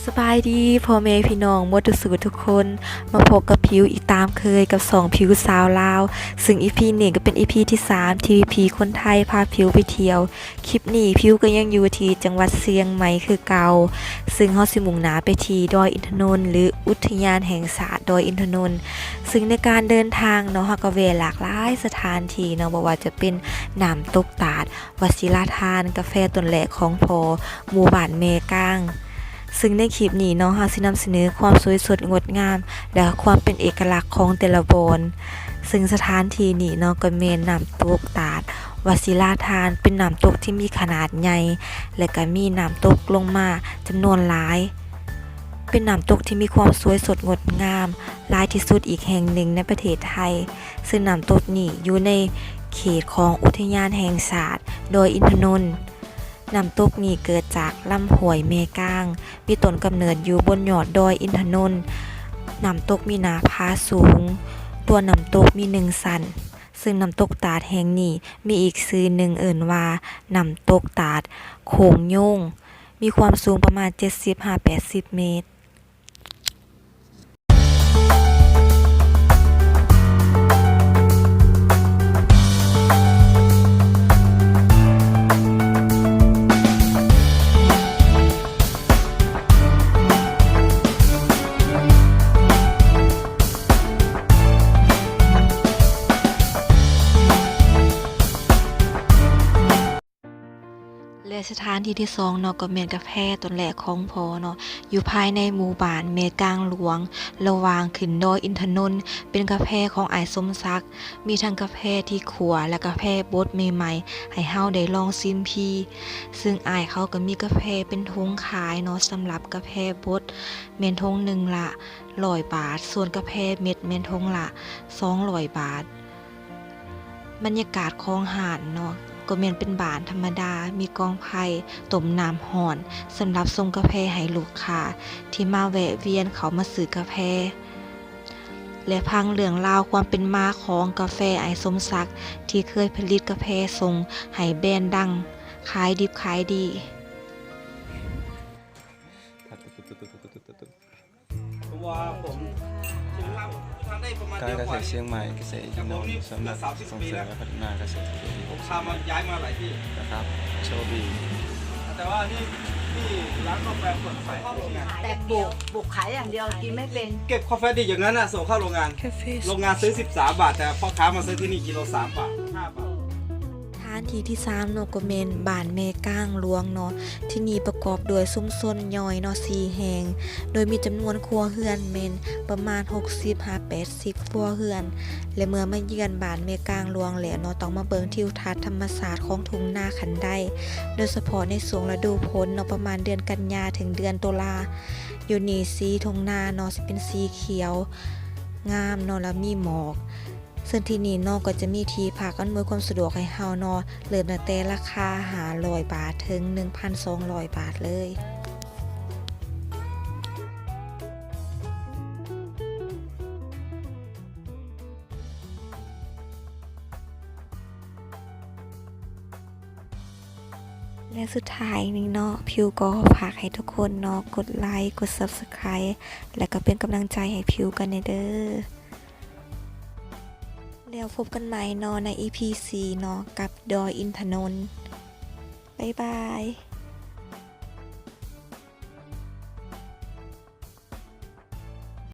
สบายดีพ่อแม่พี่น้องหมดทุกคนมาพบกับพิวอีกตามเคยกับ2พิวสาวลาวซึ่งอีพีนี้ก็เป็นอีพีที่3ที่พีคนไทยพาพิวไปเที่ยวคลิปนี้พิวก็ยังอยู่ที่จังหวัดเชียงใหม่คือเก่าซึ่งเฮาสิมุ่งหน้าไปที่ดอยอินทนนท์หรืออุทยานแห่งชาติดอยอินทนนท์ซึ่งในการเดินทางเนาะเฮาก็แวะหลากหลายสถานที่เนาะบ่ว่าจะเป็นน้ำตกตาดวัดศิลาทานกาแฟต้นแรกของพอหมู่บ้านเมกางซึ่งในคลิปนี้เนาะเฮาสินำเสนอความสวยสดงดงามและความเป็นเอกลักษณ์ของแต่ละบอนซึ่งสถานที่นี้เนาะก็แม่นน้ำตกตาดวัดศิลาทานเป็นน้ำตกที่มีขนาดใหญ่และก็มีน้ำตกลงมาจำนวนหลายเป็นน้ำตกที่มีความสวยสดงดงามหลายที่สุดอีกแห่งหนึ่งในประเทศไทยซึ่งน้ำตกนี้อยู่ในเขตของอุทยานแห่งชาติดอยอินทนนท์น้ำตกนี้เกิดจากลำห้วยเมกางมีต้นกำเนิดอยู่บนยอดดอยอินทนนท์น้ำตกมีหน้าผาสูงตัวน้ำตกมี1 สันซึ่งน้ำตกตาดแห่งนี้มีอีกชื่อหนึ่งเอิ่นว่าน้ำตกตาดโขงโยงมีความสูงประมาณ 70-80 เมตรและสถานที่ที่2เนาะก็แม่นกาแฟต้นแรกของพอเนาะอยู่ภายในหมู่บ้านเมกางหลวงระหว่างขึ้นดอยอินทนนท์เป็นกาแฟของอ้ายสมศักดิ์มีทั้งกาแฟที่ขัวและกาแฟบดใหม่ๆให้เฮาได้ลองชิมพีซึ่งอ้ายเขาก็มีกาแฟเป็นถุงขายเนาะสำหรับกาแฟบดแม่นถุงหนึ่งละ100 บาทส่วนกาแฟเม็ดแม่นถุงละ200 บาทบรรยากาศของห้านเนาะก็แม่นเป็นบ้านธรรมดามีกองไผ่ต้มน้ำร้อนสำหรับส่งกาแฟให้ลูกค้าที่มาแวะเวียนเขามาซื้อกาแฟและพังเรื่องราวความเป็นมาของกาแฟอ้ายสมศักดิ์ที่เคยผลิตกาแฟส่งให้แบรนด์ดังขายดิบขายดีตัวผมถึงทำได้ประมาณ การ เดือน เก ก ษ ว่า ตรเชียงใหม่เกษตรอินทนนท์สำนักส่งเสริมและพัฒนาเกษตร ผมพามาย้ายมาหลายที่ นะครับโชคดี แต่ว่านี่ร้านกาแฟเปิดขายเข้าโรงงาน แต่บุกขายอย่างเดียวกินไม่เป็น เก็บกาแฟดีอย่างนั้นน่ะส่งเข้าโรงงาน โรงงานซื้อ13 บาทแต่พ่อค้ามาซื้อที่นี่กิโล3 บาท5 บาทสถานที่ที่3เนาะก็แม่นบ้านแม่ก้างหลวงเนาะที่นี่ประกอบด้วยซุ้มซนย่อยเนาะ4แห่งโดยมีจำนวนครัวเรือนแม่นประมาณ60-80ครัวเรือนและเมื่อมาเยือนบ้านแม่ก้างหลวงแล้วเนาะต้องมาเบิ่งทิวทัศน์ธรรมชาติของทุ่งนาคันไดโดยเฉพาะในช่วงฤดูฝนเนาะประมาณเดือนกันยาถึงเดือนตุลาอยู่นี่สีทุ่งนาเนาะสิเป็นสีเขียวงามเนาะแล้วมีหมอกซึ่งที่นี่เนาะก็จะมีที่พักอำนวยความสะดวกให้เฮาเนาะเริ่มตั้งแต่ราคา500 บาทถึง 1,200 บาทเลยและสุดท้ายนี้เนาะพิวก็ฝากให้ทุกคนเนาะกดไลค์กด Subscribe และก็เป็นกำลังใจให้พิวกันเด้อแล้วพบกันใหม่เนาะใน EP 4เนาะกับดอยอินทนนท์บ๊ายบาย